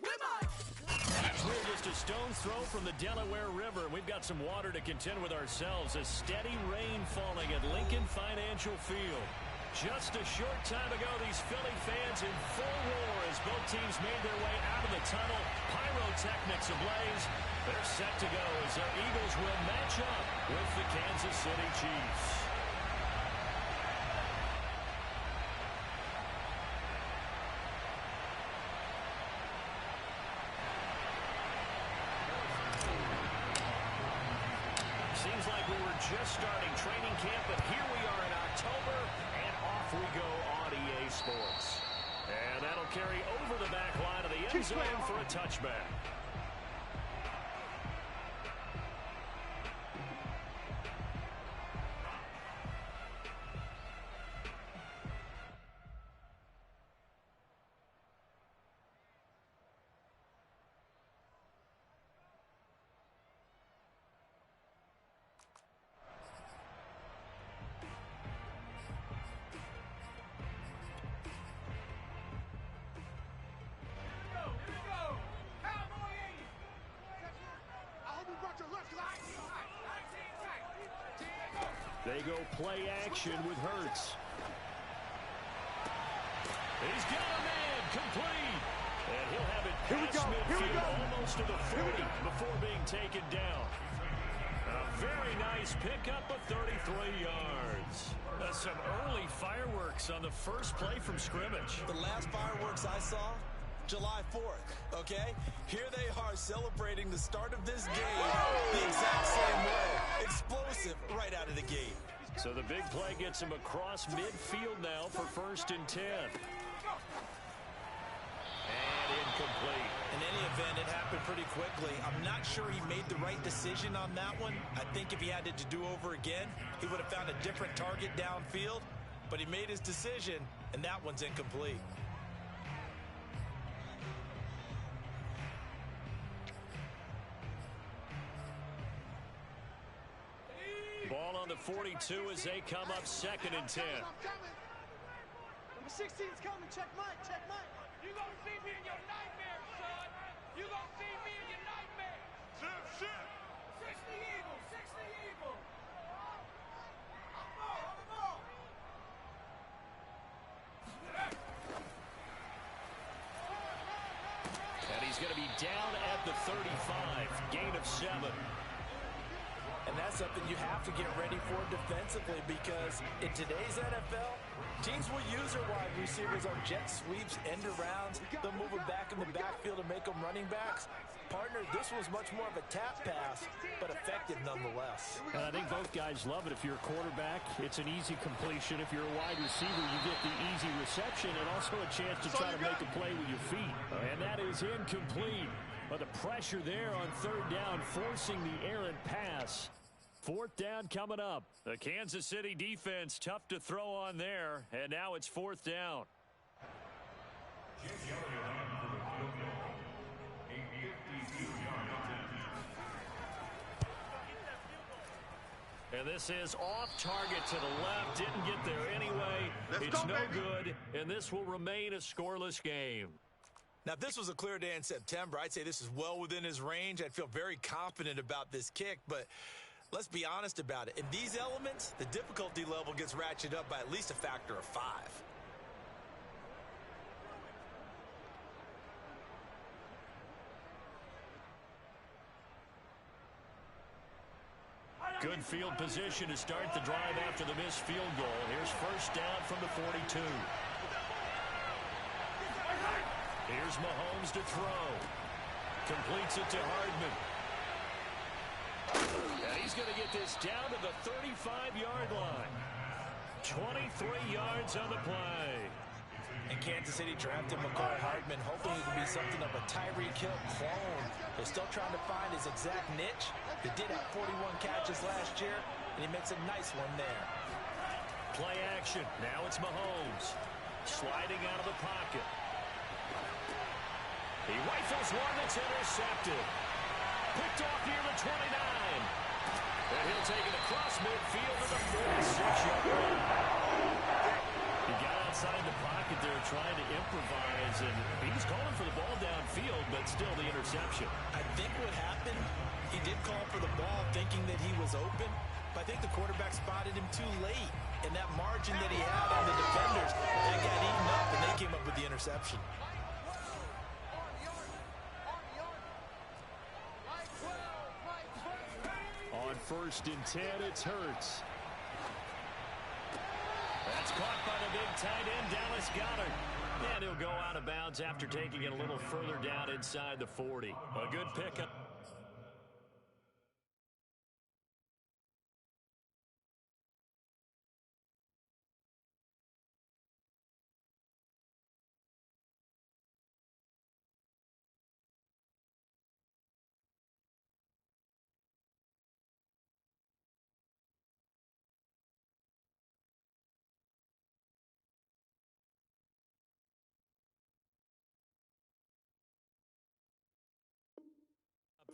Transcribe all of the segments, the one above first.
We're just a stone's throw from the Delaware River. We've got some water to contend with ourselves. A steady rain falling at Lincoln Financial Field. Just a short time ago, these Philly fans in full roar as both teams made their way out of the tunnel. Pyrotechnics ablaze. They're set to go as their Eagles will match up with the Kansas City Chiefs. Seems like we were just starting training camp, but here we are in October, and off we go on EA Sports. And that'll carry over the back line of the end zone for a touchback. They go play action with Hurts. He's got a man complete. And he'll have it past midfield almost to the 40 before being taken down. A very nice pickup of 33 yards. Some early fireworks on the first play from scrimmage. The last fireworks I saw, July 4th, okay? Here they are celebrating the start of this game the exact same way. Explosive right out of the gate. So the big play gets him across midfield now for 1st and 10. And incomplete. In any event, it happened pretty quickly. I'm not sure he made the right decision on that one. I think if he had it to do over again, he would have found a different target downfield. But he made his decision, and that one's incomplete. Ball on the 42 as they come up 2nd and 10. Number 16's coming. Check Mike. Check Mike. You gonna see me in your nightmares, son. You gonna see me in your nightmares. Shit. 60 Eagles. 60 Eagles. On the ball. And he's going to be down at the 35. Gain of 7. And that's something you have to get ready for defensively because in today's NFL, teams will use their wide receivers on jet sweeps, end arounds. They'll move them back in the backfield to make them running backs. Partner, this was much more of a tap pass, but effective nonetheless. And I think both guys love it. If you're a quarterback, it's an easy completion. If you're a wide receiver, you get the easy reception and also a chance to try to make a play with your feet. And that is incomplete. But the pressure there on 3rd down, forcing the errant pass. 4th down coming up. The Kansas City defense tough to throw on there, and now it's 4th down. And this is off target to the left. Didn't get there anyway. It's no good, and this will remain a scoreless game. Now, if this was a clear day in September, I'd say this is well within his range. I'd feel very confident about this kick, but let's be honest about it. In these elements, the difficulty level gets ratcheted up by at least a factor of 5. Good field position to start the drive after the missed field goal. Here's 1st down from the 42. Here's Mahomes to throw. Completes it to Hardman. And he's going to get this down to the 35-yard line. 23 yards on the play. And Kansas City drafted McCall Hardman, hoping he could be something of a Tyreek Hill clone. They're still trying to find his exact niche. He did have 41 catches last year, and he makes a nice one there. Play action. Now it's Mahomes. Sliding out of the pocket. He rifles one that's intercepted. Picked off near the 29. And he'll take it across midfield to the 46-yard line. He got out outside the pocket there trying to improvise, and he's calling for the ball downfield, but still the interception. I think what happened, he did call for the ball thinking that he was open, but I think the quarterback spotted him too late. And that margin that he had on the defenders, that got eaten up, and they came up with the interception. On 1st and 10, it's Hurts. That's caught by the big tight end, Dallas Goedert. And he'll go out of bounds after taking it a little further down inside the 40. A good pickup.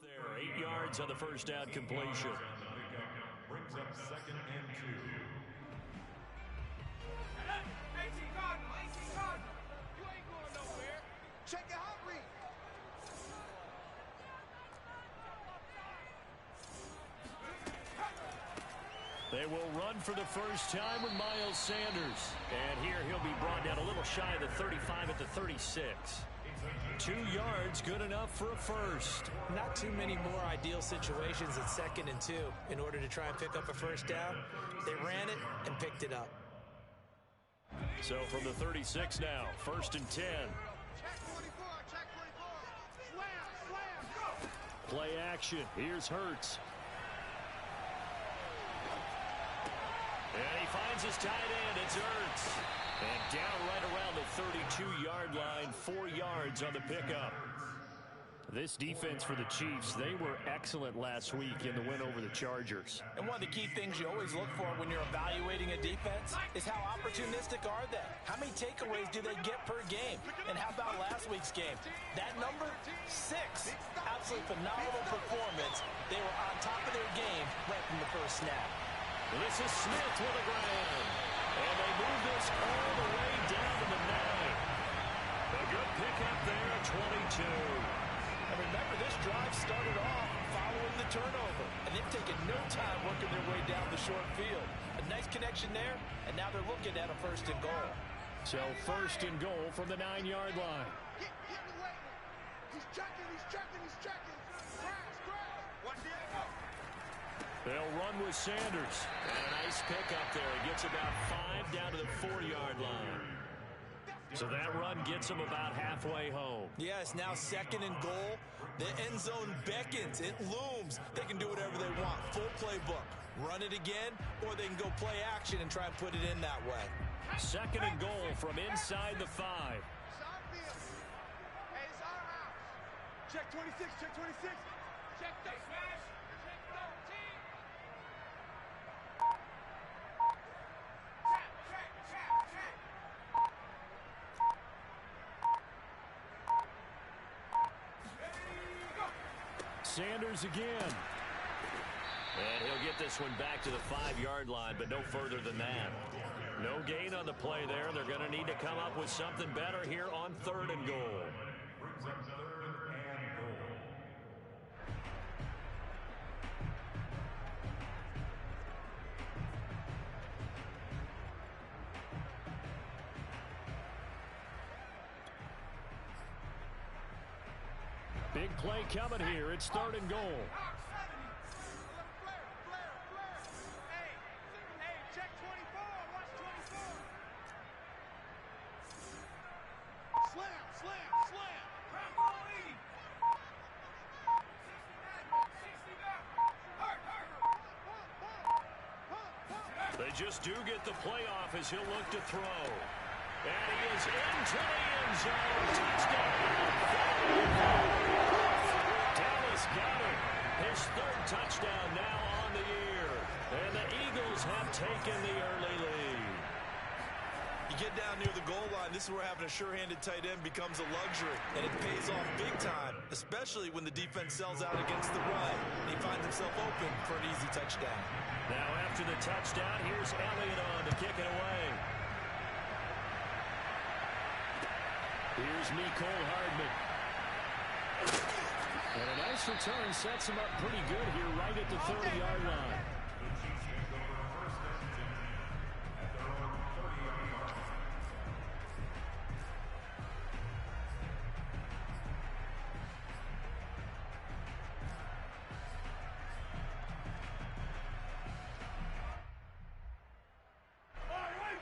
There, 8 yards on the first down completion. Brings up 2nd and 2. You ain't going nowhere. Check your hot read. They will run for the first time with Miles Sanders. And here he'll be brought down a little shy of the 35 at the 36. 2 yards, good enough for a first. Not too many more ideal situations at 2nd and 2 in order to try and pick up a first down. They ran it and picked it up. So from the 36 now, 1st and 10. Check 24, check 24. Slam, slam, go. Play action. Here's Hurts. And he finds his tight end. It's Hurts. And down right around the 32-yard line, 4 yards on the pickup. This defense for the Chiefs, they were excellent last week in the win over the Chargers. And one of the key things you always look for when you're evaluating a defense is how opportunistic are they? How many takeaways do they get per game? And how about last week's game? That number, 6. Absolutely phenomenal performance. They were on top of their game right from the first snap. This is Smith with a grand. And they move this all the way down to the 9. A good pickup there at 22. And remember, this drive started off following the turnover. And they've taken no time working their way down the short field. A nice connection there, and now they're looking at a 1st and goal. So 1st and goal from the 9-yard line. Get away. He's checking, he's checking, he's checking. Crash. Watch the go. They'll run with Sanders. And a nice pickup there. He gets about 5 down to the 4-yard line. So that run gets him about halfway home. Yeah, it's now 2nd and goal. The end zone beckons. It looms. They can do whatever they want. Full playbook. Run it again, or they can go play action and try and put it in that way. 2nd and goal from inside the 5. It's our field. Hey, it's our house. Check 26, check 26. Check the smash. Check 13. Check. Sanders again. And he'll get this one back to the 5-yard line, but no further than that. No gain on the play there. They're going to need to come up with something better here on 3rd and goal. Brings up 3rd and goal. Big play coming here. It's 3rd and goal. Hey, check 24, watch 24. Slam. They just do get the playoff as he'll look to throw. And he is into the end zone. Touchdown. Dallas Goedert, his 3rd touchdown now on the year. And the Eagles have taken the early lead. You get down near the goal line, this is where having a sure-handed tight end becomes a luxury. And it pays off big time, especially when the defense sells out against the run. And he finds himself open for an easy touchdown. Now after the touchdown, here's Elliott on to kick it away. Here's Mecole Hardman. And a nice return sets him up pretty good here right at the 30-yard line.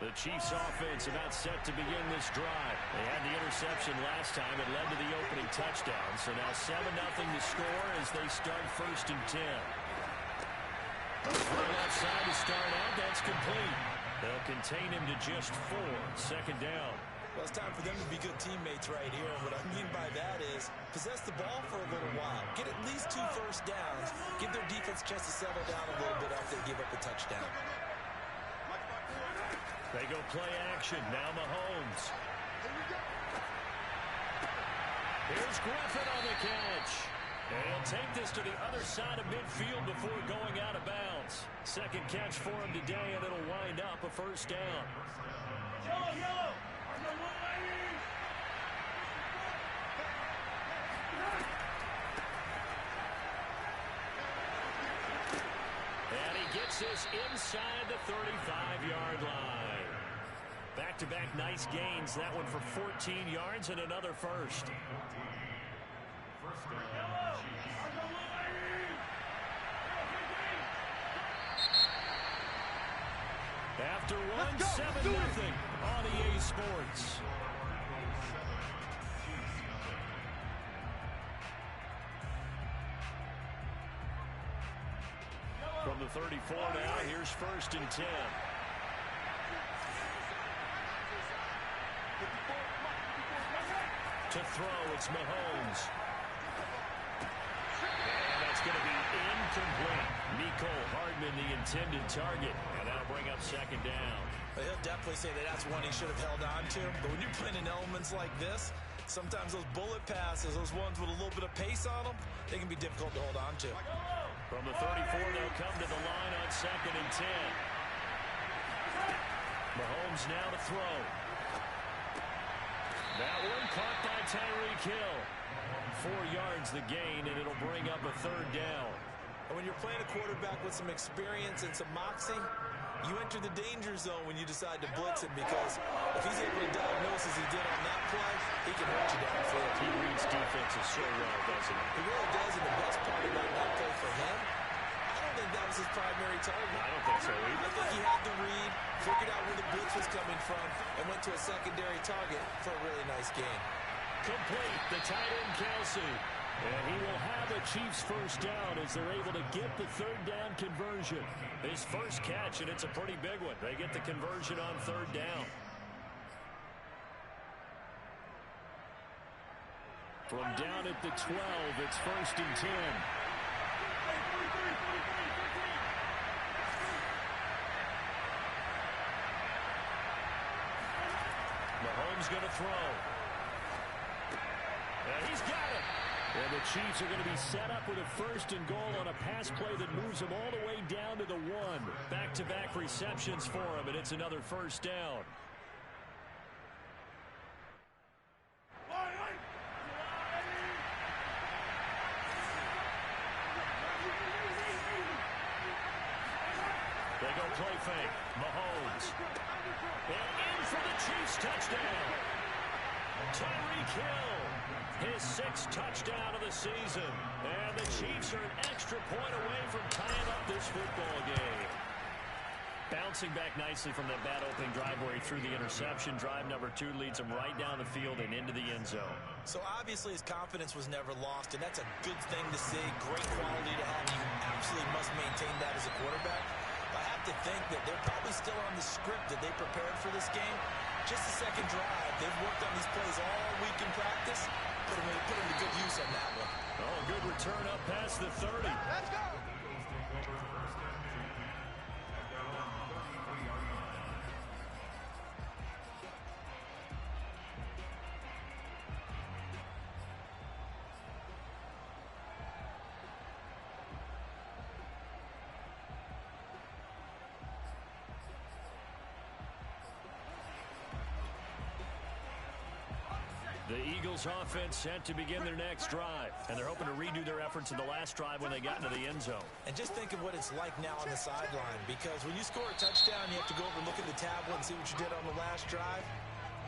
The Chiefs offense about set to begin this drive. They had the interception last time. It led to the opening touchdown. So now 7-0 to score as they start 1st and 10. A throw left side to start out. That's complete. They'll contain him to just 4. 2nd down. Well, it's time for them to be good teammates right here. And what I mean by that is possess the ball for a little while. Get at least 2 first downs. Give their defense a chance to settle down a little bit after they give up a touchdown. They go play action. Now Mahomes. Here's Griffin on the catch. And he'll take this to the other side of midfield before going out of bounds. 2nd catch for him today, and it'll wind up a 1st down. Yellow. And he gets this inside the 35-yard line. Back-to-back nice gains. That one for 14 yards and another 1st. After one, 7-0 on EA Sports. From the 34 now, here's 1st and 10. To throw, it's Mahomes. And that's going to be incomplete. Mecole Hardman, the intended target. And that'll bring up 2nd down. But he'll definitely say that that's one he should have held on to. But when you're playing in elements like this, sometimes those bullet passes, those ones with a little bit of pace on them, they can be difficult to hold on to. From the 34, they'll come to the line on 2nd and 10. Mahomes now to throw. That one caught by Tyreek Hill. 4 yards the gain, and it'll bring up a 3rd down. And when you're playing a quarterback with some experience and some moxie, you enter the danger zone when you decide to blitz him, because if he's able to diagnose as he did on that play, he can hurt you downfield. He reads defenses so well, doesn't he? He really does, and the best part about that play for him, I don't think that was his primary target. I don't think so either. I think he had the read, figured out where the blitz was coming from, and went to a secondary target for a really nice gain. Complete, the tight end Kelsey. And he will have a Chiefs 1st down as they're able to get the 3rd down conversion. His first catch, and it's a pretty big one. They get the conversion on 3rd down. From down at the 12, it's 1st and 10. Mahomes going to throw. And he's got it. And the Chiefs are going to be set up with a 1st and goal on a pass play that moves them all the way down to the 1. Back-to-back receptions for him, and it's another 1st down. They go play fake. Mahomes. And in for the Chiefs touchdown. Tyreek Hill. His 6th touchdown of the season. And the Chiefs are an extra point away from tying up this football game. Bouncing back nicely from that bad opening drive where he threw the interception. Drive number 2 leads him right down the field and into the end zone. So obviously his confidence was never lost, and that's a good thing to see. Great quality to have. You absolutely must maintain that as a quarterback. I have to think that they're probably still on the script that they prepared for this game. Just the 2nd drive. They've worked on these plays all week in practice. Put them to good use on that one. Oh, good return up past the 30. Let's go. The Eagles offense set to begin their next drive, and they're hoping to redo their efforts in the last drive when they got into the end zone. And just think of what it's like now on the sideline, because when you score a touchdown, you have to go over and look at the tablet and see what you did on the last drive.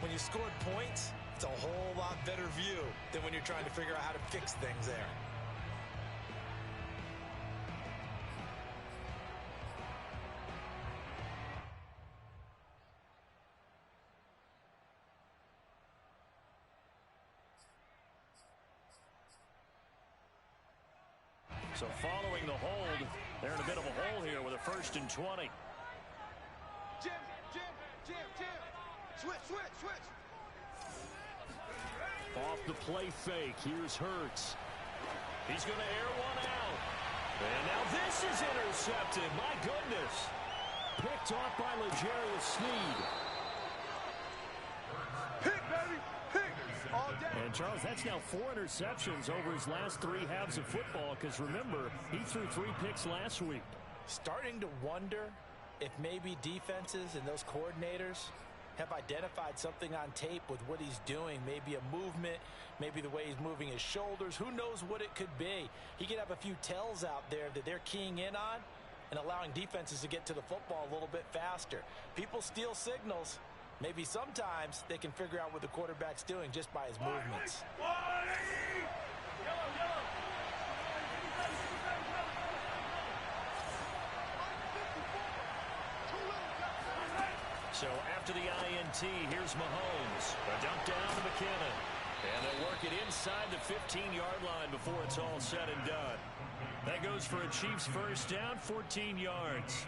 When you scored points, it's a whole lot better view than when you're trying to figure out how to fix things there. So following the hold, they're in a bit of a hole here with a 1st and 20. Jim. Switch. Off the play fake, here's Hurts. He's going to air one out. And now this is intercepted. My goodness. Picked off by L'Jarius Sneed. Pick, baby. Pick. All day. And Charles, that's now 4 interceptions over his last 3 halves of football, because remember, he threw 3 picks last week. Starting to wonder if maybe defenses and those coordinators have identified something on tape with what he's doing. Maybe a movement, maybe the way he's moving his shoulders. Who knows what it could be? He could have a few tells out there that they're keying in on and allowing defenses to get to the football a little bit faster. People steal signals. Maybe sometimes they can figure out what the quarterback's doing just by his movements. So after the INT, here's Mahomes. A dump down to McKinnon. And they'll work it inside the 15-yard line before it's all said and done. That goes for a Chiefs first down, 14 yards.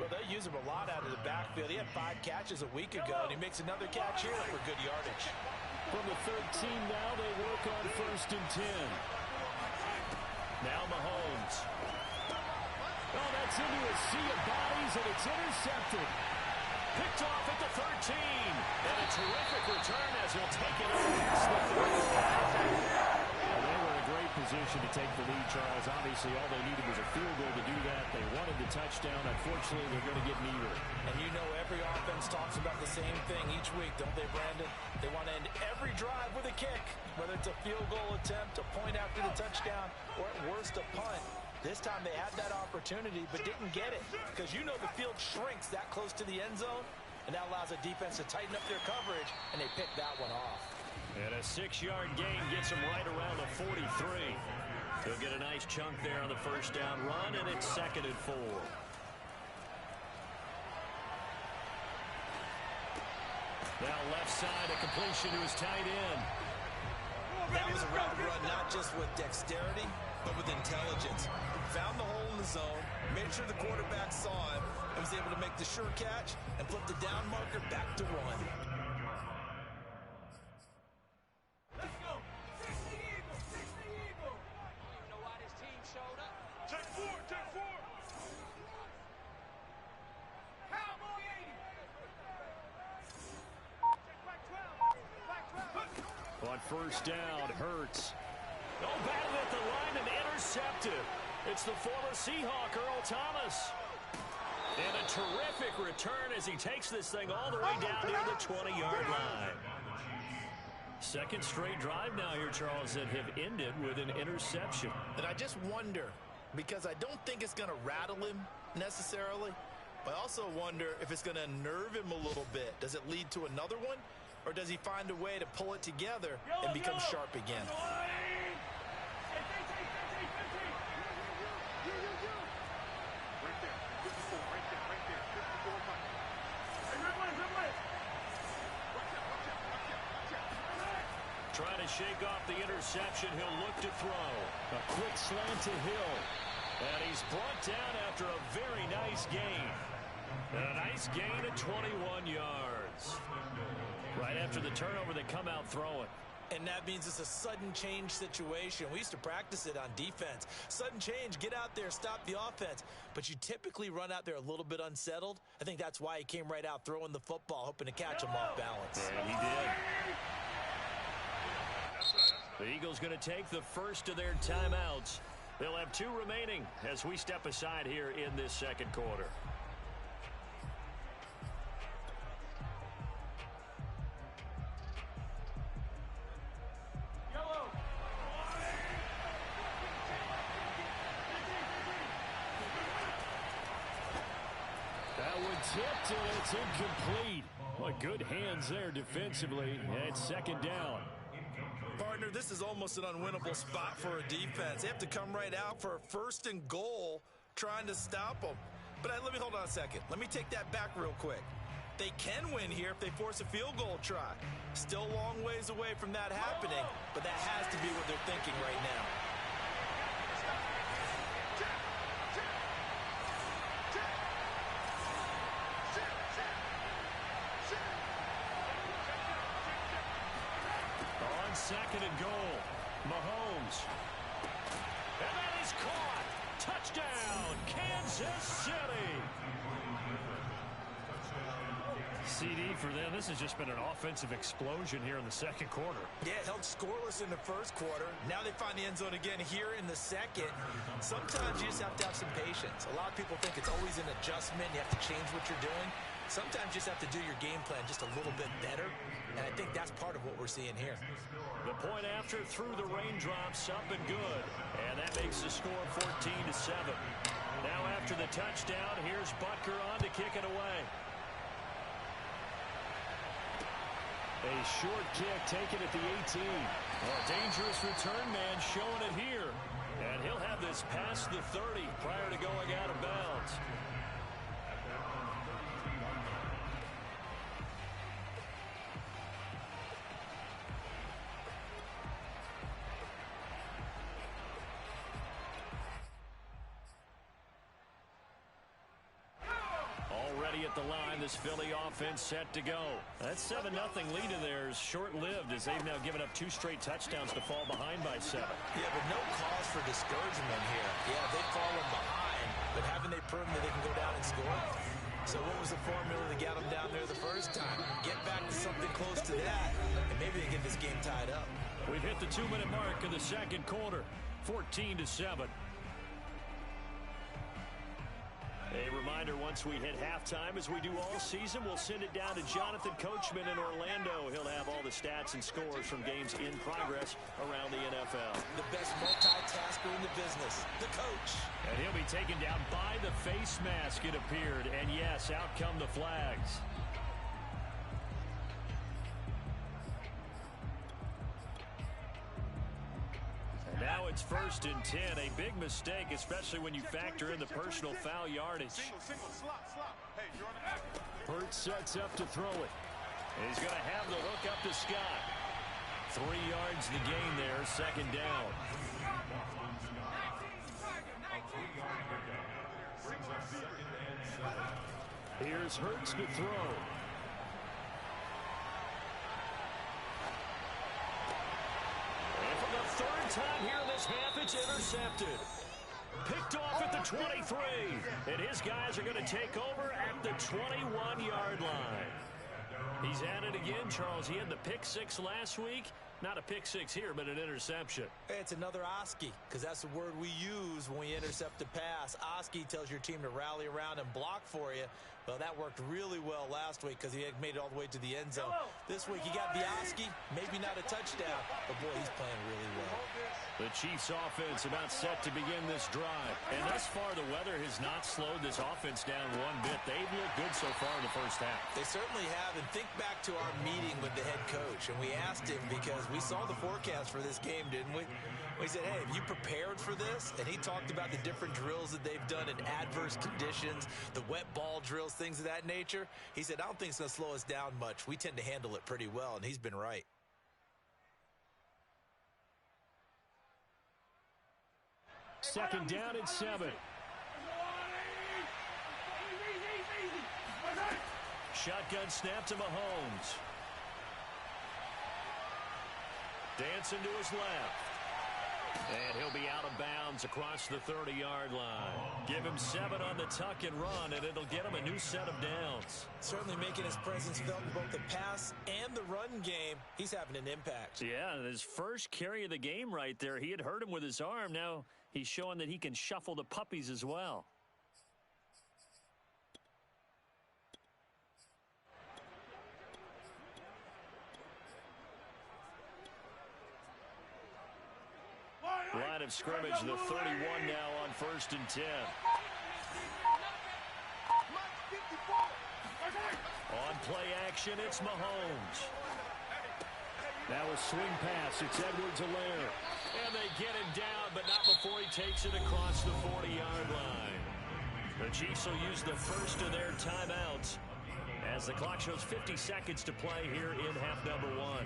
Well, they use him a lot out of the backfield. He had 5 catches a week ago, and he makes another catch here for good yardage. From the 13 now, they work on 1st and 10. Now Mahomes. Oh, that's into a sea of bodies, and it's intercepted. Picked off at the 13. And a terrific return as he'll take it over past the 30. They were in a great position to take the lead, Charles. Obviously, all they needed was a field goal to do that. They wanted the touchdown. Unfortunately, they're going to get neither. And you know every offense talks about the same thing each week, don't they, Brandon? They want to end every drive with a kick, whether it's a field goal attempt, a point after the touchdown, or at worst, a punt. This time they had that opportunity but didn't get it, because you know the field shrinks that close to the end zone, and that allows a defense to tighten up their coverage, and they picked that one off. And a 6-yard gain gets him right around the 43. He'll get a nice chunk there on the first down run, and it's 2nd and 4. Now left side, a completion to his tight end. That was a rapid run, not just with dexterity, but with intelligence. Found the hole in the zone, made sure the quarterback saw him, and was able to make the sure catch and flip the down marker back to run. Let's go. 60 Eagles. 60 Eagles. You know why this team showed up? Take 4. Cowboy 80. Black 12. On first down, Hurts. Oh, battled at the line and intercepted. It's the former Seahawk, Earl Thomas. And a terrific return as he takes this thing all the way down near the 20-yard line. 2nd straight drive now here, Charles, that have ended with an interception. And I just wonder, because I don't think it's going to rattle him necessarily, but I also wonder if it's going to unnerve him a little bit. Does it lead to another one? Or does he find a way to pull it together and become sharp again? Trying to shake off the interception, he'll look to throw. A quick slant to Hill. And he's brought down after a very nice gain. And a nice gain at 21 yards. Right after the turnover, they come out throwing. And that means it's a sudden change situation. We used to practice it on defense. Sudden change, get out there, stop the offense. But you typically run out there a little bit unsettled. I think that's why he came right out throwing the football, hoping to catch him off balance. And he did. The Eagles going to take the first of their timeouts. They'll have 2 remaining as we step aside here in this 2nd quarter. tipped, and it's incomplete. Well, good hands there defensively. And second down. Partner, this is almost an unwinnable spot for a defense. They have to come right out for a first and goal trying to stop them. But let me hold on a second. Let me take that back real quick. They can win here if they force a field goal try. Still a long ways away from that happening, but that has to be what they're thinking right now. On second and goal, Mahomes. And that is caught. Touchdown, Kansas City. CD for them. This has just been an offensive explosion here in the second quarter. Yeah, held scoreless in the first quarter. Now they find the end zone again here in the second. Sometimes you just have to have some patience. A lot of people think it's always an adjustment. You have to change what you're doing. Sometimes you just have to do your game plan just a little bit better. And I think that's part of what we're seeing here. The point after through the raindrops, up and good. And that makes the score 14-7. Now after the touchdown, here's Butker on to kick it away. A short kick taken at the 18. A dangerous return man showing it here. And he'll have this past the 30 prior to going out of bounds. At the line, this Philly offense set to go. That 7-0 lead in there is short-lived as they've now given up 2 straight touchdowns to fall behind by 7. Yeah, but no cause for discouragement here. Yeah, they've fallen behind, but haven't they proven that they can go down and score? So what was the formula to get them down there the first time? Get back to something close to that, and maybe they get this game tied up. We've hit the 2-minute mark in the second quarter, 14-7. A reminder, once we hit halftime, as we do all season, we'll send it down to Jonathan Coachman in Orlando. He'll have all the stats and scores from games in progress around the NFL. The best multitasker in the business, the coach. And he'll be taken down by the face mask, it appeared. And yes, out come the flags. Now it's 1st and 10. A big mistake, especially when you factor in the personal foul yardage. Hurts sets up to throw it. And he's going to have the hook up to Scott. 3 yards the gain there, second down. Here's Hurts to throw. Third time here in this half, it's intercepted. Picked off at the 23. And his guys are going to take over at the 21-yard line. He's at it again, Charles. He had the pick 6 last week. Not a pick 6 here, but an interception. Hey, it's another Oski, because that's the word we use when we intercept a pass. Oski tells your team to rally around and block for you. Well, that worked really well last week because he had made it all the way to the end zone. This week, he got the Oski, maybe not a touchdown, but boy, he's playing really well. The Chiefs offense about set to begin this drive. And thus far, the weather has not slowed this offense down one bit. They've looked good so far in the first half. They certainly have. And think back to our meeting with the head coach. And we asked him because we saw the forecast for this game, didn't we? We said, hey, have you prepared for this? And he talked about the different drills that they've done in adverse conditions, the wet ball drills, things of that nature. He said, I don't think it's going to slow us down much. We tend to handle it pretty well, and he's been right. Second down and 7. Shotgun snap to Mahomes. Dancing to his left. And he'll be out of bounds across the 30-yard line. Give him 7 on the tuck and run, and it'll get him a new set of downs. Certainly making his presence felt in both the pass and the run game. He's having an impact. Yeah, his first carry of the game right there. He had hurt him with his arm. Now he's showing that he can shuffle the puppies as well. Line of scrimmage, the 31 now on 1st and 10. On play action, it's Mahomes. Now a swing pass. It's Edwards-Helaire. And they get him down, but not before he takes it across the 40-yard line. The Chiefs will use the first of their timeouts as the clock shows 50 seconds to play here in half number 1.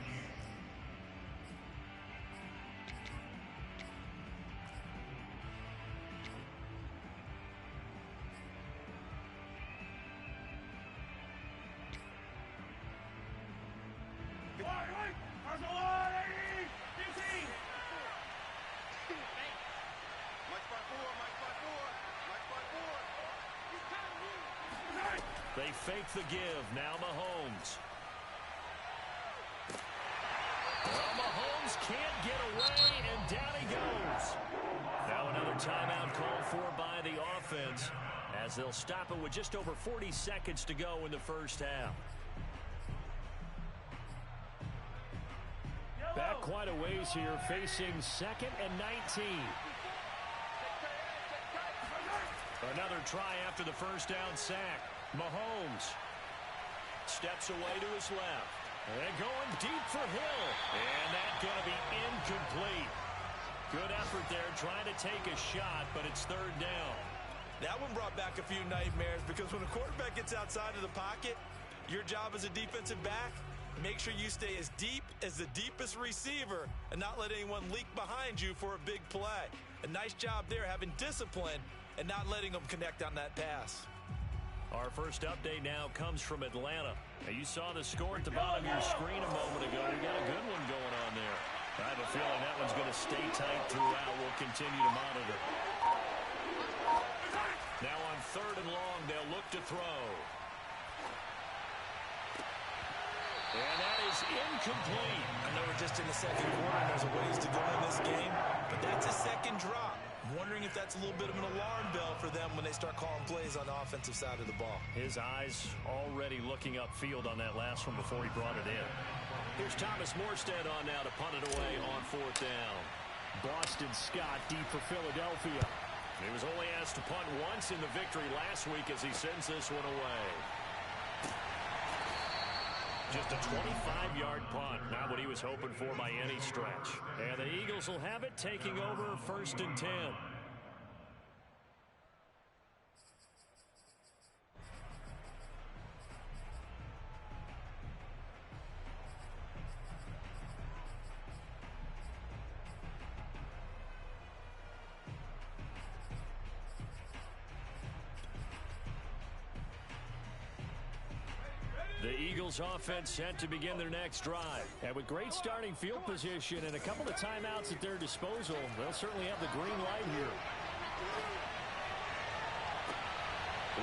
They fake the give. Now Mahomes. Well, Mahomes can't get away, and down he goes. Now another timeout called for by the offense as they'll stop it with just over 40 seconds to go in the first half. Back quite a ways here, facing 2nd and 19. Another try after the first down sack. Mahomes steps away to his left. And going deep for Hill. And that's going to be incomplete. Good effort there trying to take a shot, but it's 3rd down. That one brought back a few nightmares because when a quarterback gets outside of the pocket, your job as a defensive back, make sure you stay as deep as the deepest receiver and not let anyone leak behind you for a big play. A nice job there having discipline and not letting them connect on that pass. Our first update now comes from Atlanta. Now, you saw the score at the bottom of your screen a moment ago. We got a good one going on there. I have a feeling that one's going to stay tight throughout. We'll continue to monitor. Now on 3rd and long, they'll look to throw. And that is incomplete. I know we're just in the 2nd quarter and there's a ways to go in this game, but that's a 2nd drop. I'm wondering if that's a little bit of an alarm bell for them when they start calling plays on the offensive side of the ball. His eyes already looking upfield on that last one before he brought it in. Here's Thomas Morstead on now to punt it away on 4th down. Boston Scott deep for Philadelphia. He was only asked to punt once in the victory last week as he sends this one away. Just a 25-yard punt, not what he was hoping for by any stretch. And the Eagles will have it, taking over 1st and 10. The Eagles offense set to begin their next drive. And with great starting field position and a couple of timeouts at their disposal, they'll certainly have the green light here.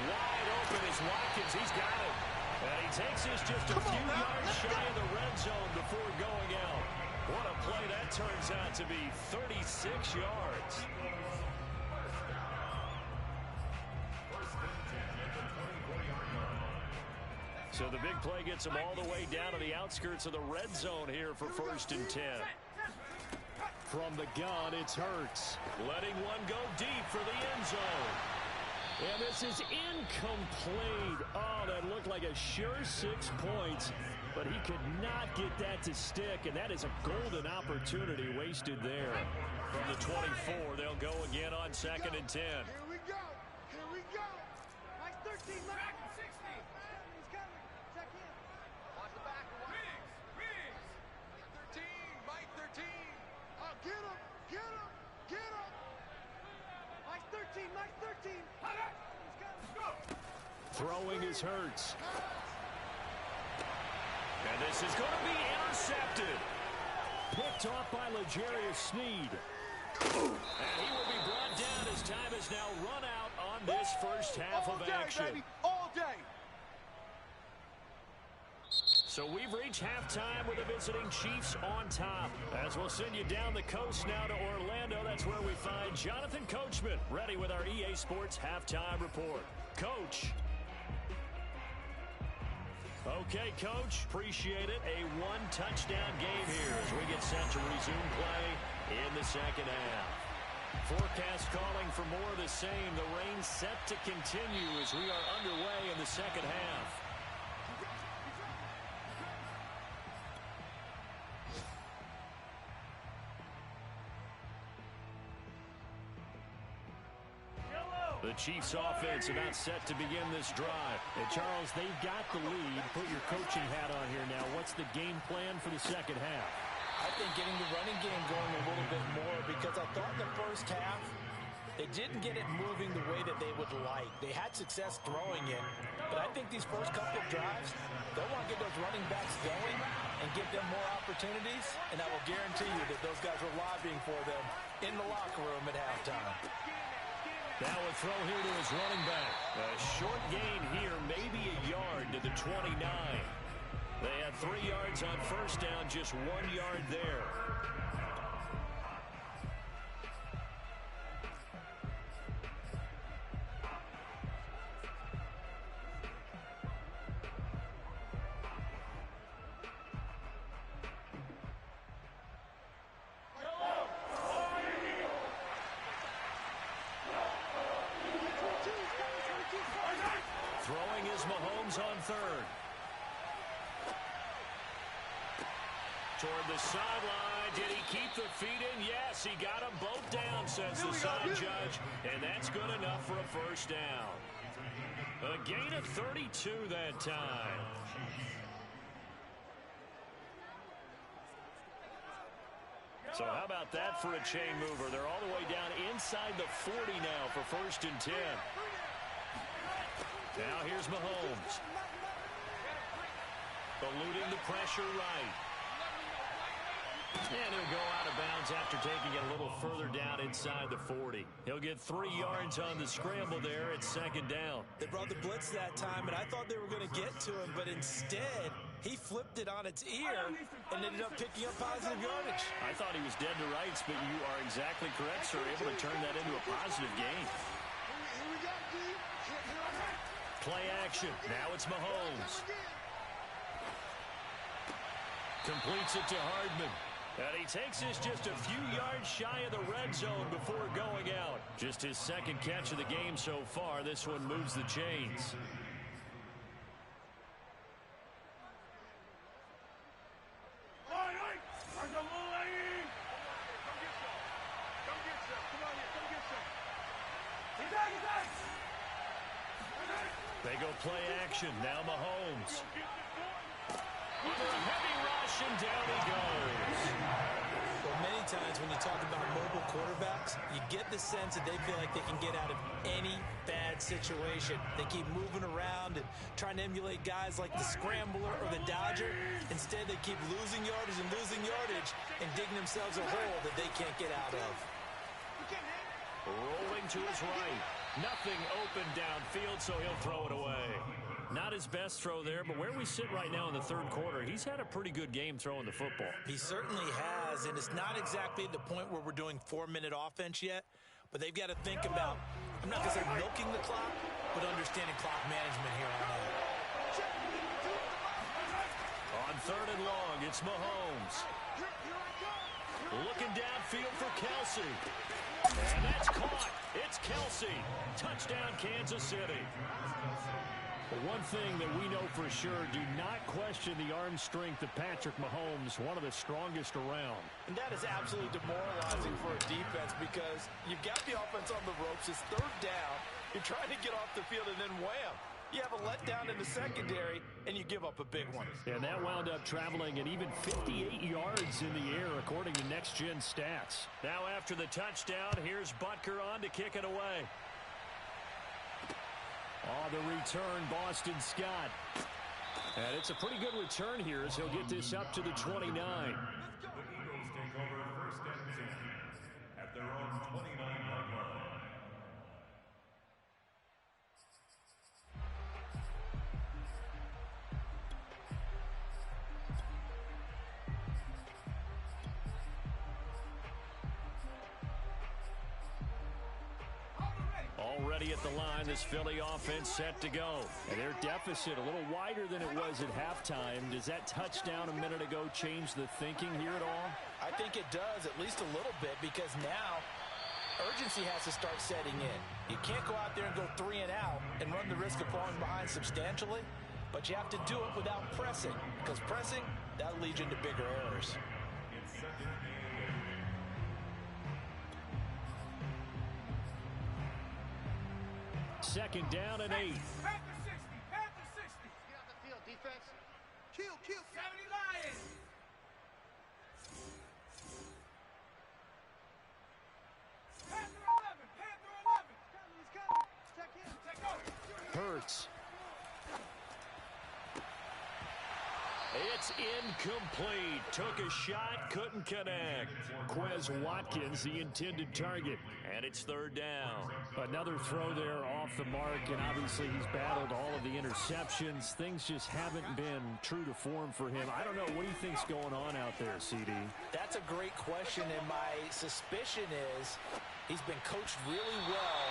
Wide open is Watkins. He's got it. And he takes this just a few yards shy of the red zone before going out. What a play that turns out to be, 36 yards. So the big play gets him all the way down to the outskirts of the red zone here for 1st and 10. From the gun, it's Hurts. Letting one go deep for the end zone. And this is incomplete. Oh, that looked like a sure 6 points. But he could not get that to stick, and that is a golden opportunity wasted there. From the 24, they'll go again on 2nd and 10. Here we go. Here we go. Mike 13, Mike 60. He's coming. Check in. Watch the back. Riggs. 13, Mike 13. Oh, get him. Get him. Get him. Mike 13, Mike 13. He's coming. Go. Throwing is Hurts. And this is going to be intercepted. Picked off by L'Jarius Sneed. And he will be brought down as time has now run out on this first half of action. All day, baby. All day. So we've reached halftime with the visiting Chiefs on top. As we'll send you down the coast now to Orlando, that's where we find Jonathan Coachman, ready with our EA Sports Halftime Report. Coach. Okay, Coach, appreciate it. A one-touchdown game here as we get set to resume play in the second half. Forecast calling for more of the same. The rain set to continue as we are underway in the second half. The Chiefs offense about set to begin this drive. And Charles, they've got the lead. Put your coaching hat on here now. What's the game plan for the second half? I think getting the running game going a little bit more, because I thought in the first half they didn't get it moving the way that they would like. They had success throwing it, but I think these first couple of drives, they'll want to get those running backs going and give them more opportunities, and I will guarantee you that those guys were lobbying for them in the locker room at halftime. Now a throw here to his running back. A short gain here, maybe a yard to the 29. They had 3 yards on first down, just 1 yard there. Throwing is Mahomes on third. Toward the sideline. Did he keep the feet in? Yes, he got them both down, says the side judge. And that's good enough for a first down. A gain of 32 that time. So how about that for a chain mover? They're all the way down inside the 40 now for 1st and 10. Now here's Mahomes. Eluding the pressure right. And he'll go out of bounds after taking it a little further down inside the 40. He'll get 3 yards on the scramble there at 2nd down. They brought the blitz that time, and I thought they were going to get to him, but instead he flipped it on its ear and ended up picking up positive yardage. I thought he was dead to rights, but you are exactly correct, sir. Able to turn that into a positive gain. Here we go, D. Play action. Now it's Mahomes. Completes it to Hardman. And he takes this just a few yards shy of the red zone before going out. Just his 2nd catch of the game so far. This one moves the chains. They go play action. Now Mahomes. Under a heavy rush, and down he goes. Well, many times when you talk about mobile quarterbacks, you get the sense that they feel like they can get out of any bad situation. They keep moving around and trying to emulate guys like the Scrambler or the Dodger. Instead, they keep losing yardage and digging themselves a hole that they can't get out of. Rolling to his right. Nothing open downfield, so he'll throw it away. Not his best throw there, but where we sit right now in the 3rd quarter, he's had a pretty good game throwing the football. He certainly has, and it's not exactly at the point where we're doing 4-minute offense yet, but they've got to think about, I'm not going to say milking the clock, but understanding clock management here on out. On 3rd and long, it's Mahomes. Looking downfield for Kelsey. And that's caught. It's Kelsey. Touchdown, Kansas City. One thing that we know for sure, do not question the arm strength of Patrick Mahomes, one of the strongest around. And that is absolutely demoralizing for a defense, because you've got the offense on the ropes. It's 3rd down. You're trying to get off the field, and then wham, you have a letdown in the secondary, and you give up a big one. And that wound up traveling at even 58 yards in the air, according to Next Gen Stats. Now after the touchdown, here's Butker on to kick it away. Oh, the return, Boston Scott. And it's a pretty good return here as he'll get this up to the 29. The Eagles take over 1st and 10 at their own 29-yard line. Already at the line, this Philly offense set to go. And their deficit a little wider than it was at halftime. Does that touchdown a minute ago change the thinking here at all? I think it does, at least a little bit, because now urgency has to start setting in. You can't go out there and go 3 and out and run the risk of falling behind substantially, but you have to do it without pressing, because pressing, that'll lead you into bigger errors. Second down and 8. Panther 60. Panther 60. Get on the field, defense. Kill. 70 Lions. Panther 11. Panther 11. He's coming. Check in. Take over. Hurts. It's incomplete. Took a shot, couldn't connect. Quez Watkins, the intended target. And it's third down. Another throw there off the mark, and obviously he's battled all of the interceptions. Things just haven't been true to form for him. I don't know. What do you think's going on out there, CD? That's a great question, and my suspicion is he's been coached really well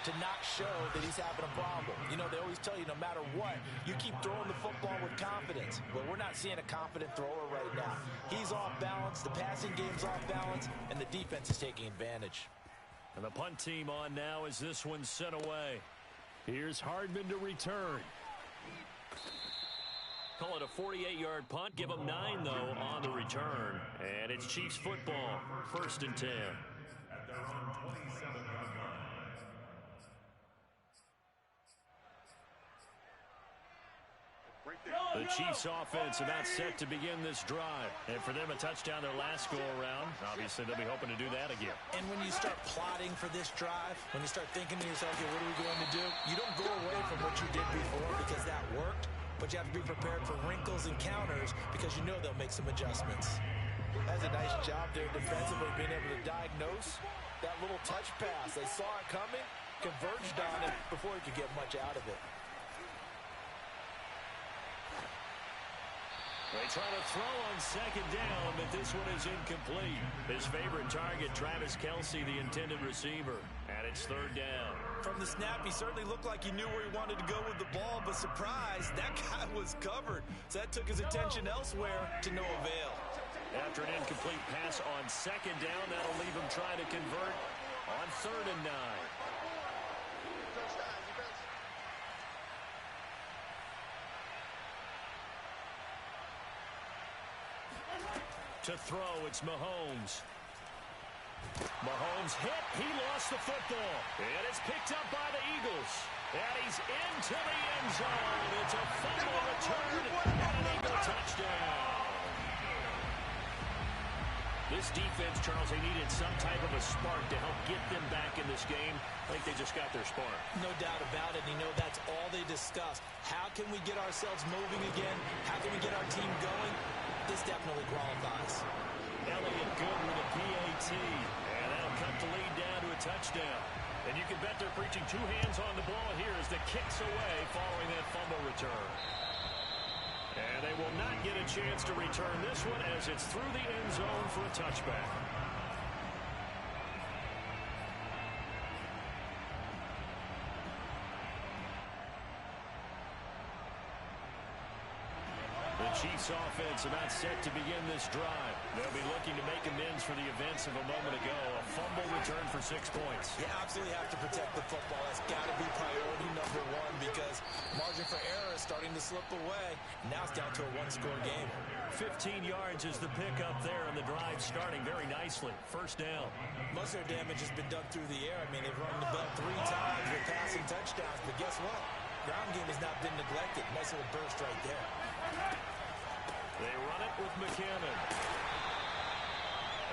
to not show that he's having a problem. You know, they always tell you no matter what, you keep throwing the football with confidence. Well, we're not seeing a confident thrower right now. He's off balance, the passing game's off balance, and the defense is taking advantage. And the punt team on now as this one's sent away. Here's Hardman to return. Call it a 48-yard punt. Give them 9, though, on the return. And it's Chiefs football. 1st and 10. At their own 27-yard line. The Chiefs offense about set to begin this drive. And for them, a touchdown their last go-around. Obviously, they'll be hoping to do that again. And when you start plotting for this drive, when you start thinking to yourself, okay, what are we going to do? You don't go away from what you did before because that worked, but you have to be prepared for wrinkles and counters because you know they'll make some adjustments. That's a nice job there defensively, being able to diagnose that little touch pass. They saw it coming, converged on it before he could get much out of it. They try to throw on second down, but this one is incomplete. His favorite target, Travis Kelce, the intended receiver. And it's third down. From the snap, he certainly looked like he knew where he wanted to go with the ball, but surprise, that guy was covered. So that took his attention elsewhere to no avail. After an incomplete pass on second down, that'll leave him trying to convert on 3rd and 9. To throw, it's Mahomes. Mahomes hit. He lost the football. And it's picked up by the Eagles. And he's into the end zone. It's a fumble return and an Eagle touchdown. This defense, Charles, they needed some type of a spark to help get them back in this game. I think they just got their spark. No doubt about it. You know, that's all they discussed. How can we get ourselves moving again? How can we get our team going? This definitely qualifies. Elliott good with a PAT. And that'll cut the lead down to a touchdown. And you can bet they're preaching 2 hands on the ball here as the kick's away following that fumble return. And they will not get a chance to return this one as it's through the end zone for a touchback. The Chiefs offense about set to begin this drive. They'll be looking to make amends for the events of a moment ago. A fumble return for 6 points. You absolutely have to protect the football. That's got to be priority number 1 because margin for error is starting to slip away. Now it's down to a 1-score game. 15 yards is the pickup there, and the drive starting very nicely. 1st down. Most of their damage has been done through the air. I mean, they've run the bell 3 times with passing touchdowns, but guess what? Ground game has not been neglected. Nice little burst right there. They run it with McKinnon.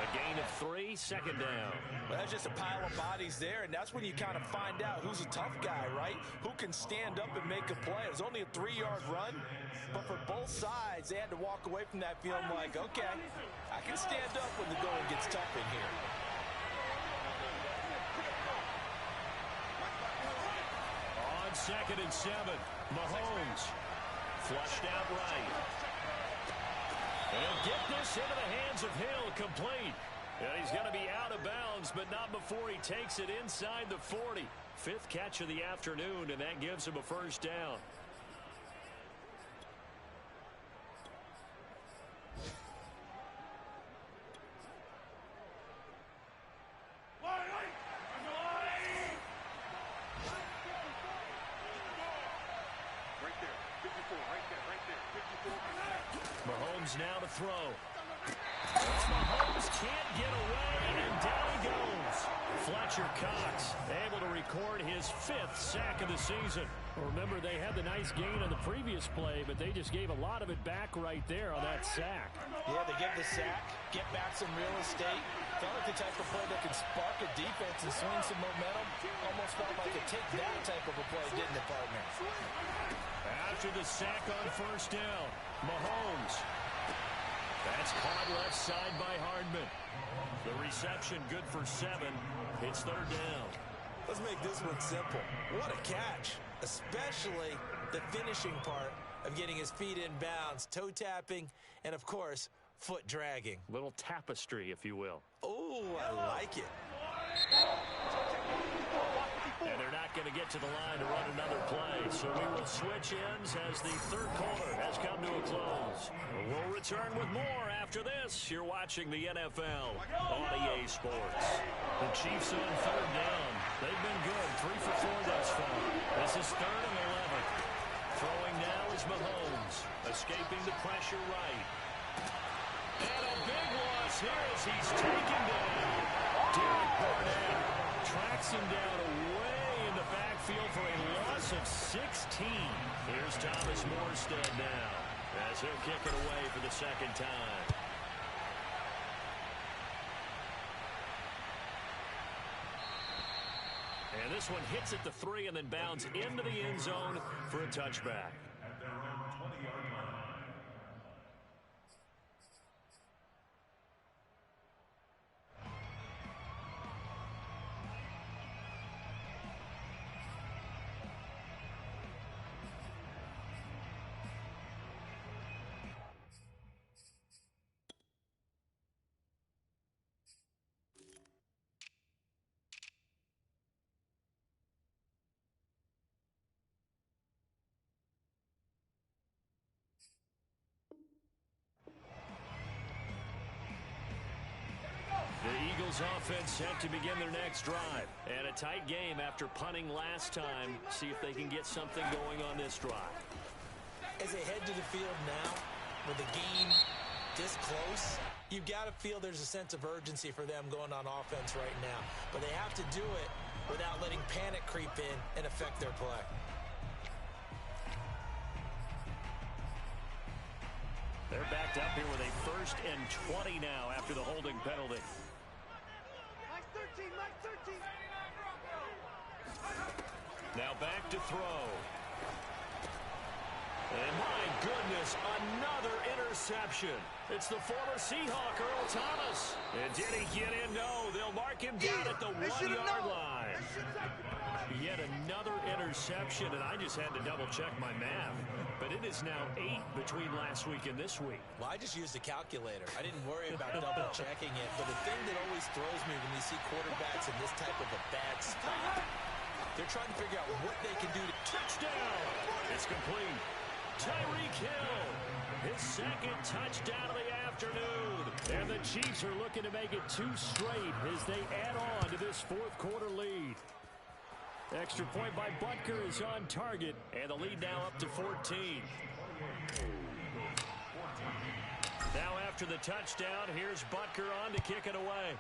A gain of 3, 2nd down. Well, that's just a pile of bodies there, and that's when you kind of find out who's a tough guy, right? Who can stand up and make a play. It was only a 3-yard run, but for both sides, they had to walk away from that feeling like, okay, I can stand up when the going gets tough in here. On 2nd and 7, Mahomes flushed out right. And get this into the hands of Hill, complete. And he's going to be out of bounds, but not before he takes it inside the 40. 5th catch of the afternoon, and that gives him a 1st down. Mahomes now to throw. Mahomes can't get away, and down he goes. Fletcher Cox able to record his 5th sack of the season. Remember, they had the nice gain on the previous play, but they just gave a lot of it back right there on that sack. Yeah, they get the sack, get back some real estate. Felt like the type of play that can spark a defense and swing some momentum. Almost felt like a take that type of a play, didn't it, partner? After the sack on first down, Mahomes. That's caught left side by Hardman. The reception good for 7. It's 3rd down. Let's make this one simple. What a catch, especially the finishing part of getting his feet in bounds, toe tapping, and of course, foot dragging. Little tapestry, if you will. Oh, I like it. And they're not going to get to the line to run another play, so we will switch ends as the 3rd quarter has come to a close. We'll return with more after this. You're watching the NFL on EA Sports. The Chiefs on 3rd down. They've been good, 3 for 4 thus far. This is 3rd and 11. Throwing now is Mahomes, escaping the pressure right. And a big loss here as he's taken down. Derek Barnett tracks him down away in the backfield for a loss of 16. Here's Thomas Morstead now as he'll kick it away for the 2nd time. And this one hits at the 3 and then bounds into the end zone for a touchback. At their own 20-yard line. The Eagles offense set to begin their next drive. And a tight game after punting last time. See if they can get something going on this drive. As they head to the field now, with the game this close, you've got to feel there's a sense of urgency for them going on offense right now. But they have to do it without letting panic creep in and affect their play. They're backed up here with a 1st and 20 now after the holding penalty. Mike 13, Mike 13. Now back to throw. And my goodness, another interception. It's the former Seahawk, Earl Thomas. And did he get in? No, they'll mark him down at the 1-yard line. Yet another interception, and I just had to double-check my math. But it is now 8 between last week and this week. Well, I just used a calculator. I didn't worry about double-checking it. But the thing that always throws me when you see quarterbacks in this type of a bad spot, they're trying to figure out what they can do to... Touchdown! It's complete. Tyreek Hill, his 2nd touchdown of the afternoon. And the Chiefs are looking to make it 2 straight as they add on to this 4th quarter lead. Extra point by Butker is on target, and the lead now up to 14. Now after the touchdown, here's Butker on to kick it away.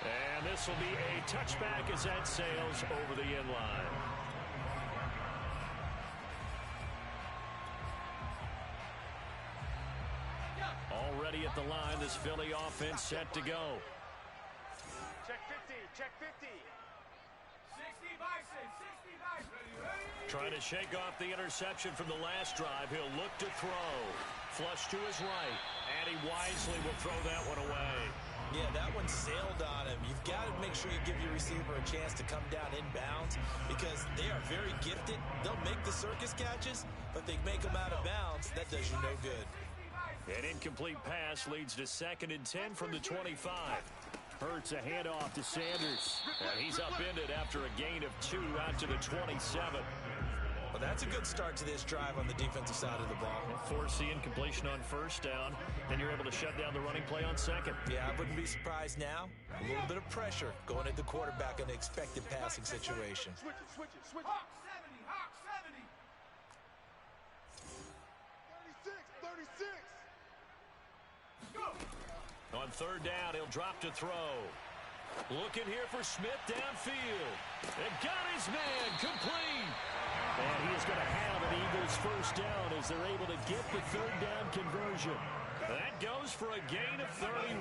And this will be a touchback as that sails over the end line. Already at the line, this Philly offense set to go. Check 50, check 50. 60 Bison, 60 Bison. Trying to shake off the interception from the last drive. He'll look to throw. Flush to his right. And he wisely will throw that one away. Yeah, that one sailed on him. You've got to make sure you give your receiver a chance to come down inbounds because they are very gifted. They'll make the circus catches, but if they make them out of bounds, that does you no good. An incomplete pass leads to 2nd and 10 from the 25. Hurts a handoff to Sanders. And he's upended after a gain of 2 out to the 27. Well, that's a good start to this drive on the defensive side of the ball. Force the incompletion on first down, and you're able to shut down the running play on second. Yeah, I wouldn't be surprised now. A little bit of pressure going at the quarterback in an expected passing situation. Switch it. Hawk 70, Hawk 70. 36. Go. On third down, he'll drop to throw. Looking here for Smith downfield. And got his man complete. And he is going to have an Eagles first down as they're able to get the third down conversion. That goes for a gain of 31.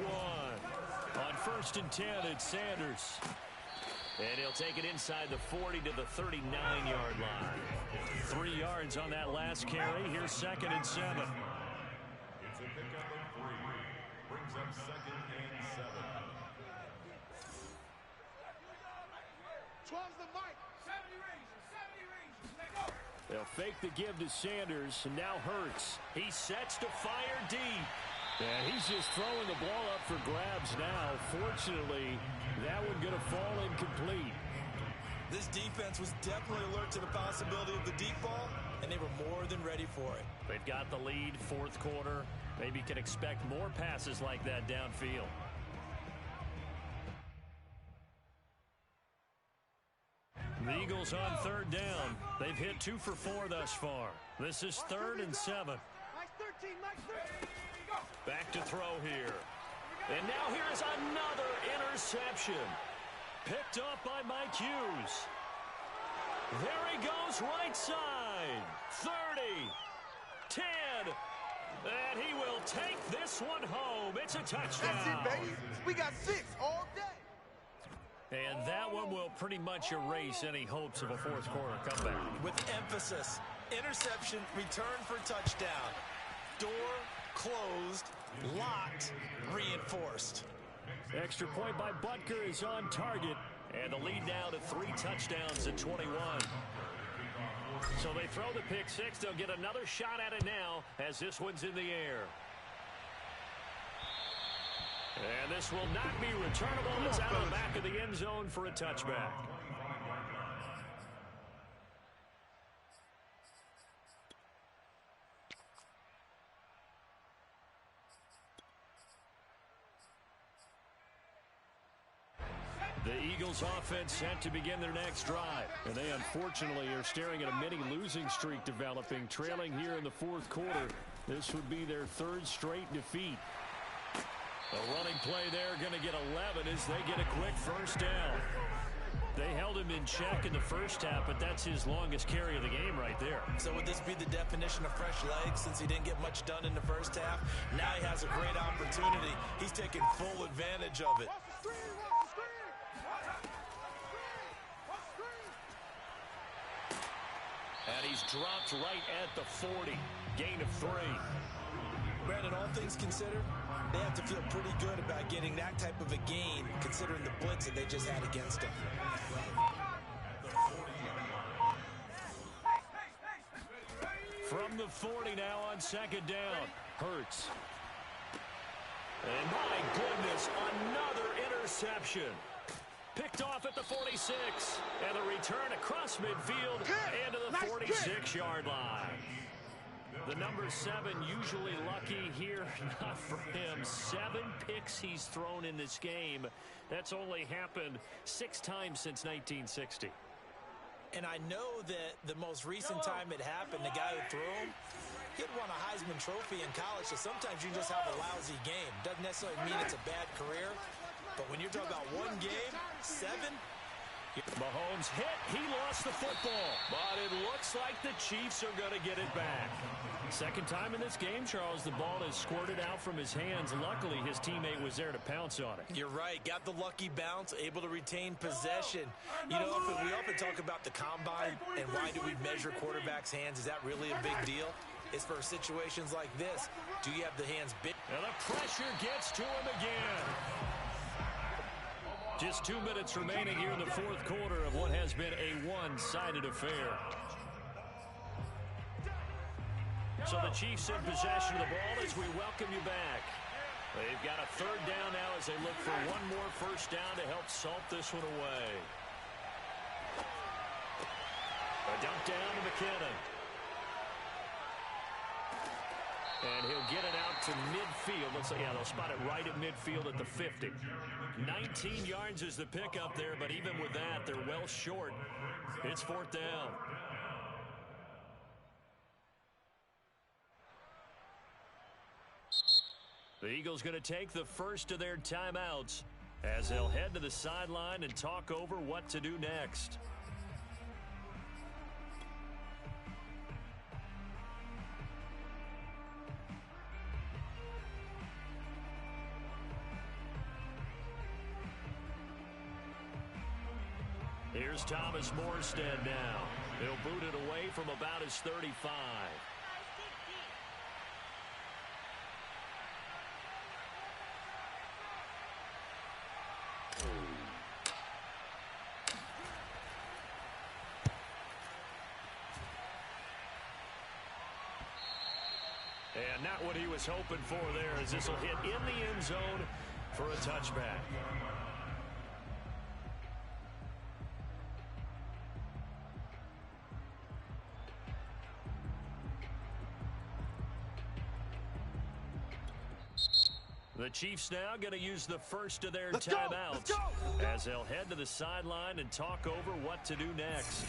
On 1st and 10, it's Sanders. And he'll take it inside the 40 to the 39-yard line. 3 yards on that last carry. Here's 2nd and 7. It's a pickup of 3. Brings up 2nd and 7. 12's the mic. 70 Rangers. They go. They'll fake the give to Sanders, and now Hurts. He sets to fire deep. And he's just throwing the ball up for grabs now. Fortunately, that one going to fall incomplete. This defense was definitely alert to the possibility of the deep ball, and they were more than ready for it. They've got the lead, 4th quarter. Maybe can expect more passes like that downfield. The Eagles on 3rd down. They've hit 2 for 4 thus far. This is 3rd and 7. Nice 13, nice 13. Back to throw here. And now here's another interception. Picked up by Mike Hughes. There he goes right side. 30. 10. And he will take this one home. It's a touchdown. That's it, baby. We got 6 all day. And that one will pretty much erase any hopes of a 4th quarter comeback. With emphasis, interception, return for touchdown. Door closed, locked, reinforced. Extra point by Butker is on target. And the lead now to 3 touchdowns at 21. So they throw the pick 6. They'll get another shot at it now as this one's in the air. And this will not be returnable. It's out of the back of the end zone for a touchback. The Eagles offense set to begin their next drive. And they unfortunately are staring at a mini losing streak developing, trailing here in the 4th quarter. This would be their 3rd straight defeat. A running play there going to get 11 as they get a quick first down. They held him in check in the first half, but that's his longest carry of the game right there. So would this be the definition of fresh legs since he didn't get much done in the first half? Now he has a great opportunity. He's taking full advantage of it. And he's dropped right at the 40. Gain of 3. Brandon, all things considered, they have to feel pretty good about getting that type of a gain considering the blitz that they just had against them. From the 40 now on 2nd down. Hurts. And my goodness, another interception. Picked off at the 46. And the return across midfield and to the 46-yard line. The number 7 usually lucky here. Not for him. 7 picks he's thrown in this game. That's only happened 6 times since 1960. And I know that the most recent time it happened, the guy who threw him, he had won a Heisman Trophy in college, so sometimes you just have a lousy game. Doesn't necessarily mean it's a bad career, but when you're talking about one game, 7, Mahomes hit. He lost the football, but it looks like the Chiefs are going to get it back. Second time in this game, Charles, the ball is squirted out from his hands. Luckily, his teammate was there to pounce on it. You're right. Got the lucky bounce, able to retain possession. You know, we often talk about the combine and why do we measure quarterbacks' hands. Is that really a big deal? It's for situations like this. Do you have the hands big? And the pressure gets to him again. Just 2 minutes remaining here in the 4th quarter of what has been a one-sided affair. So the Chiefs in possession of the ball as we welcome you back. They've got a 3rd down now as they look for one more first down to help salt this one away. A dump down to McKinnon. And he'll get it out to midfield. Looks like, yeah, they'll spot it right at midfield at the 50. 19 yards is the pickup there, but even with that, they're well short. It's 4th down. The Eagles going to take the first of their timeouts as they'll head to the sideline and talk over what to do next. Here's Thomas Morstead now. He'll boot it away from about his 35. And not what he was hoping for there, as this will hit in the end zone for a touchback. The Chiefs now going to use the first of their timeouts as they'll head to the sideline and talk over what to do next.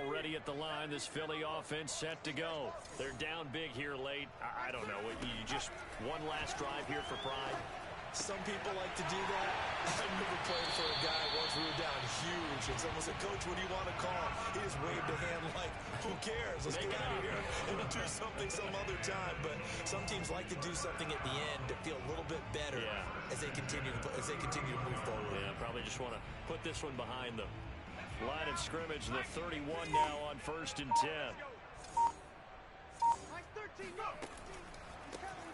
Already at the line, this Philly offense set to go. They're down big here late. I don't know. You just one last drive here for pride. Some people like to do that. I remember playing for a guy once we were down huge, and someone said, "Coach, what do you want to call?" He just waved a hand like, "Who cares? Let's get out of here and do something some other time." But some teams like to do something at the end to feel a little bit better as they continue to move forward. Yeah, probably just want to put this one behind them. Line of scrimmage, the 31 now on 1st and 10.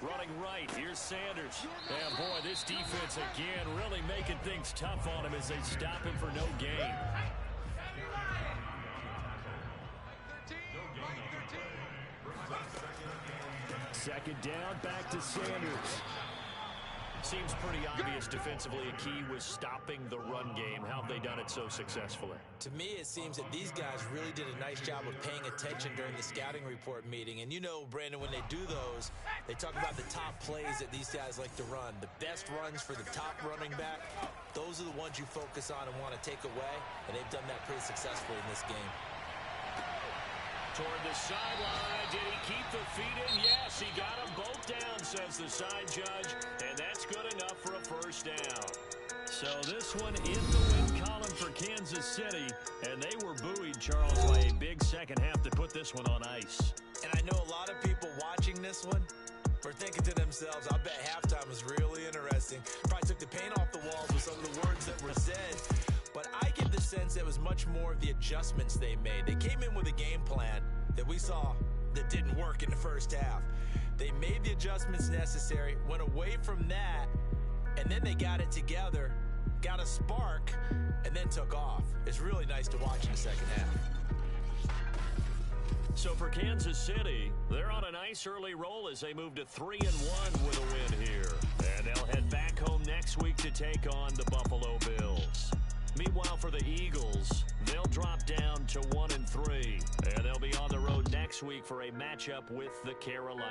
Running right, here's Sanders. And boy, this defense again really making things tough on him as they stop him for no gain. Second down, back to Sanders. Seems pretty obvious defensively a key was stopping the run game. How have they done it so successfully? To me, it seems that these guys really did a nice job of paying attention during the scouting report meeting. And you know, Brandon, when they do those, they talk about the top plays that these guys like to run. The best runs for the top running back, those are the ones you focus on and want to take away. And they've done that pretty successfully in this game. Toward the sideline, did he keep the feet in? Yes, he got them both down, says the side judge, and that's good enough for a first down. So this one in the win column for Kansas City, and they were buoyed, Charles, by a big second half to put this one on ice. And I know a lot of people watching this one were thinking to themselves, I bet halftime was really interesting. Probably took the paint off the walls with some of the words that were said. But I get the sense it was much more of the adjustments they made. They came in with a game plan that we saw that didn't work in the first half. They made the adjustments necessary, went away from that, and then they got it together, got a spark, and then took off. It's really nice to watch in the second half. So for Kansas City, they're on a nice early roll as they move to 3-1 with a win here. And they'll head back home next week to take on the Buffalo Bills. Meanwhile, for the Eagles, they'll drop down to 1-3, and they'll be on the road next week for a matchup with the Carolina